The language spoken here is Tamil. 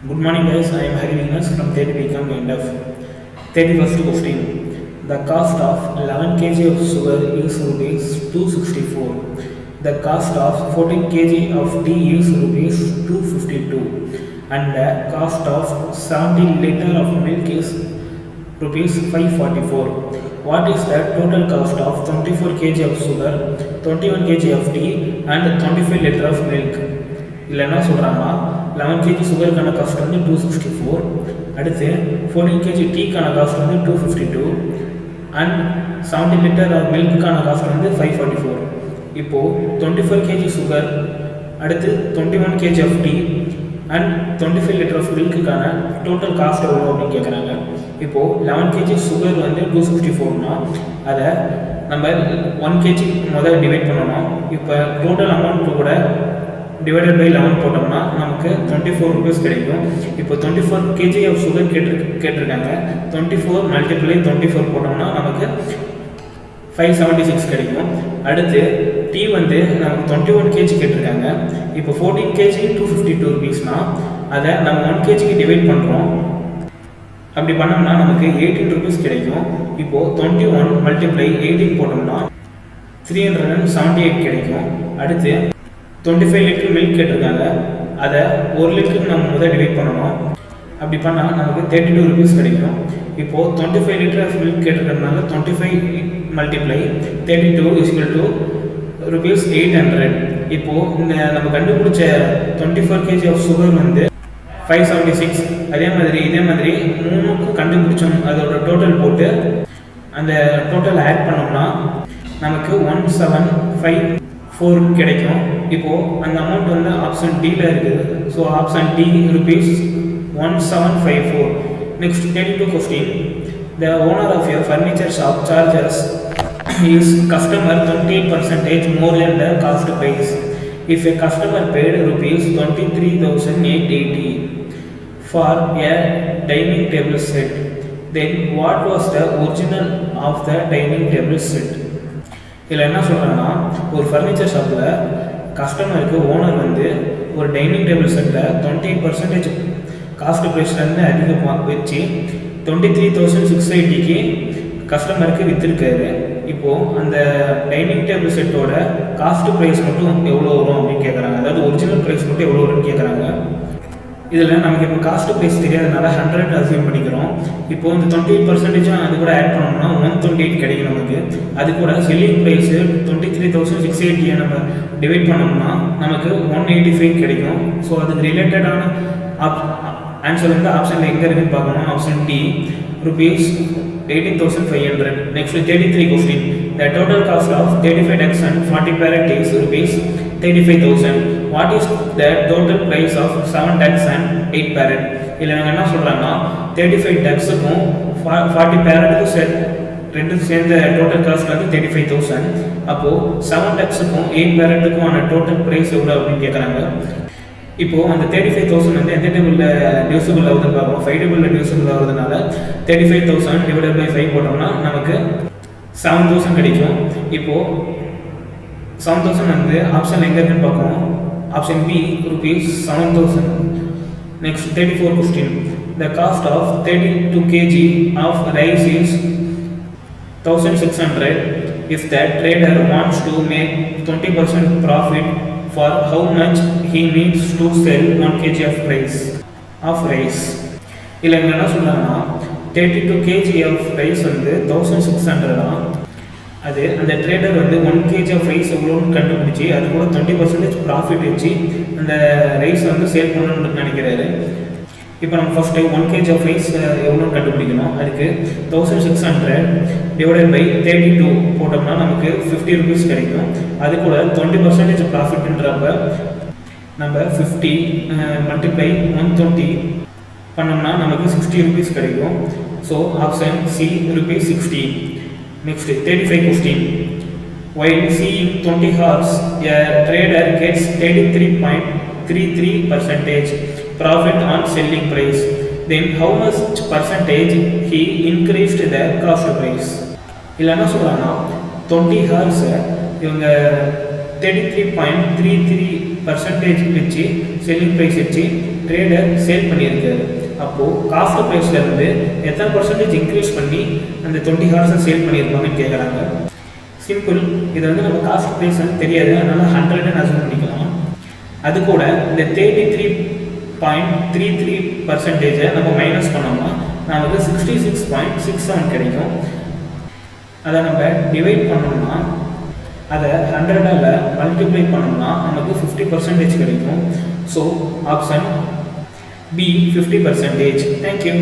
Good morning guys, I am Hari Venus from 30 become end of 31st question. The cost of 11 kg of sugar is rupees 264. The cost of 14 kg of tea is rupees 252. And the cost of 70 liter of milk is rupees 544. What is the total cost of 24 kg of sugar, 21 kg of tea and 25 liter of milk? இதில் என்ன சொல்கிறாங்கன்னா 11 kg சுகருக்கான காஸ்ட் வந்து 264, அடுத்து 14 kg டீக்கான காஸ்ட் வந்து 252 அண்ட் 70 லிட்டர் மில்க்குக்கான காஸ்ட் வந்து 544. இப்போது 24 kg சுகர், அடுத்து 21 kg of tea and 25 litre of மில்க்குக்கான டோட்டல் காஸ்ட் எவ்வளோ அப்படின்னு கேட்குறாங்க. இப்போது 11 kg சுகர் வந்து 264னா அதை நம்ம 1 kg முதல் டிவைட் பண்ணணும். இப்போ டோட்டல் அமௌண்ட்டு கூட டிவைடட் பை 11 போட்டோம்னா நமக்கு 24 rupees கிடைக்கும். இப்போ 24 kg ஆஃப் சுகர் கேட்டிருக்காங்க. 24 மல்டிப்ளை 24 போட்டோம்னா நமக்கு 576 கிடைக்கும். அடுத்து டீ வந்து நமக்கு 21 kg கேட்டிருக்காங்க. இப்போ 14 kg 252 rupeesனா அதை நம்ம 1 kg டிவைட் பண்ணுறோம். அப்படி பண்ணோம்னா நமக்கு 18 rupees கிடைக்கும். இப்போது 21 மல்டிப்ளை 18 போட்டோம்னா 378 கிடைக்கும். அடுத்து 25 லிட்டர் மில்க் கேட்டிருக்காங்க. அதை 1 லிட்டருக்கு நம்ம முதல் டிவைட் பண்ணணும். அப்படி பண்ணால் நமக்கு 32 rupees கிடைக்கும். இப்போது 25 லிட்டர் ஆஃப் மில்க் கேட்டிருக்கிறதுனால 25 மல்டிப்ளை 32 ஈக்குவல் டு rupees 800. இப்போது இந்த நம்ம கண்டுபிடிச்ச 24 kg ஆஃப் சுகர் வந்து 576. இதே மாதிரி 3க்கு கண்டுபிடிச்சோம். அதோட டோட்டல் போட்டு அந்த டோட்டல் ஆட் பண்ணோம்னா நமக்கு 1754 கிடைக்கும். இப்போது அந்த அமௌண்ட் வந்து ஆப்ஷன் டியில் இருக்குது. So option D rupees 1754. Next 32 question. The owner of your furniture shop charges his customer 28% more than the cost price. If a customer paid rupees 23,880 for a dining table set, then what was the original of the dining table set? இதில் என்ன சொல்கிறாங்கன்னா, ஒரு ஃபர்னிச்சர் ஷாப்பில் கஸ்டமருக்கு ஓனர் வந்து ஒரு டைனிங் டேபிள் செட்டை 28% காஸ்ட் ப்ரைஸ்லேருந்து அதிகமாக வச்சு 23,680க்கு கஸ்டமருக்கு விற்றுருக்காரு. இப்போது அந்த டைனிங் டேபிள் செட்டோட காஸ்ட் ப்ரைஸ் மட்டும் எவ்வளோ வரும் அப்படின்னு கேட்குறாங்க. அதாவது ஒரிஜினல் ப்ரைஸ் மட்டும் எவ்வளோ வரும்னு கேட்குறாங்க. இதில் நமக்கு இப்போ காஸ்ட் ப்ரைஸ் தெரியாதனால 100 அசியூம் பண்ணிக்கிறோம். இப்போது இந்த 28% அது கூட ஆட் பண்ணோம்னா 128 கிடைக்கும் நமக்கு. அது கூட செல்லிங் ப்ரைஸு 23,680 நம்ம டிவைட் பண்ணோம்னா நமக்கு 185 கிடைக்கும். ஸோ அதுக்கு ரிலேட்டடான ஆன்சர் வந்து ஆப்ஷனில் எங்கே இருக்குன்னு பார்க்கணும். Option D rupees 18,500. Next 33 question. The total cost of 35 ducks and 40 parrot is rupees 35,000. What is the total price of 7 ducks and 8 parrot? இதில் நாங்கள் என்ன சொல்கிறாங்கன்னா 35 ducksக்கும் 40 parrotக்கும் ரெண்டும் சேர்ந்த டோட்டல் காஸ்ட் வந்து 35,000. அப்போது 7 ducksக்கும் 8 parrotக்கும் ஆன டோட்டல் ப்ரைஸ் எவ்வளோ அப்படின்னு கேட்குறாங்க. இப்போது அந்த 35,000 வந்து எந்த டேபிளில் டிவிசிபிள் ஆகுதுன்னு பார்ப்போம். 5 டேபிளில் டிவிசிபிள் ஆகுதுனால 35,000 டிவைடட் பை 5 போட்டோம்னா நமக்கு 7,000 கிடைக்கும். இப்போது 7,000 வந்து ஆப்ஷன் எங்கே இருக்குன்னு பார்ப்போம். Option B rupees 7,000. Next 34 question. The cost of 32 kg of rice is 1,600. If the trader wants to make 20% profit, for how much he needs to sell 1 kg of rice? இதில் என்ன சொல்கிறாங்கன்னா 32 kg of rice வந்து 1,600 தான். அது அந்த ட்ரேடர் வந்து 1 kg ஆஃப் ரைஸ் எவ்வளோன்னு கண்டுபிடிச்சி அது கூட 20% ப்ராஃபிட் வச்சு அந்த ரைஸ் வந்து சேல் பண்ணணும்னு நினைக்கிறாரு. இப்போ நம்ம ஃபஸ்ட்டு 1 kg ஆஃப் ரைஸ் எவ்வளோன்னு கண்டுபிடிக்கணும். அதுக்கு 1,600 டிவைடட் பை 32 போட்டோம்னா நமக்கு 50 rupees கிடைக்கும். அது கூட 20% ப்ராஃபிட்ன்றப்ப நம்ம 50 மல்டிப்ளை 120 பண்ணோம்னா நமக்கு 60 rupees கிடைக்கும். So option C rupees 60. Next 35 question. While seeing 20 hours, a trader gets 33.33% profit on selling price. Then how much percentage he increased the cost price? இதில் என்ன சொல்கிறாங்கன்னா 20 hours இவங்க 33.33% வச்சு செல்லிங் ப்ரைஸ் வச்சு ட்ரேடர் சேல் பண்ணியிருக்காரு. அப்போது காஸ்ட் ப்ரைஸில் இருந்து எத்தனை பர்சன்டேஜ் இன்க்ரீஸ் பண்ணி அந்த 20 ஹார்ஸை சேல் பண்ணியிருப்பாங்கன்னு கேட்குறாங்க. சிம்பிள், இதை வந்து நம்ம காஸ்ட் ப்ரைஸ் வந்து தெரியாது, அதனால் 100ன்னு அசூம் பண்ணிக்கலாம். அது கூட இந்த 33.33% நம்ம மைனஸ் பண்ணோம்னா நமக்கு 66.67 கிடைக்கும். அதை நம்ம டிவைட் பண்ணோம்னா அதை 100ஆல் மல்டிப்ளை பண்ணோம்னா நமக்கு 50% கிடைக்கும். So option B 50%. தேங்க்யூ.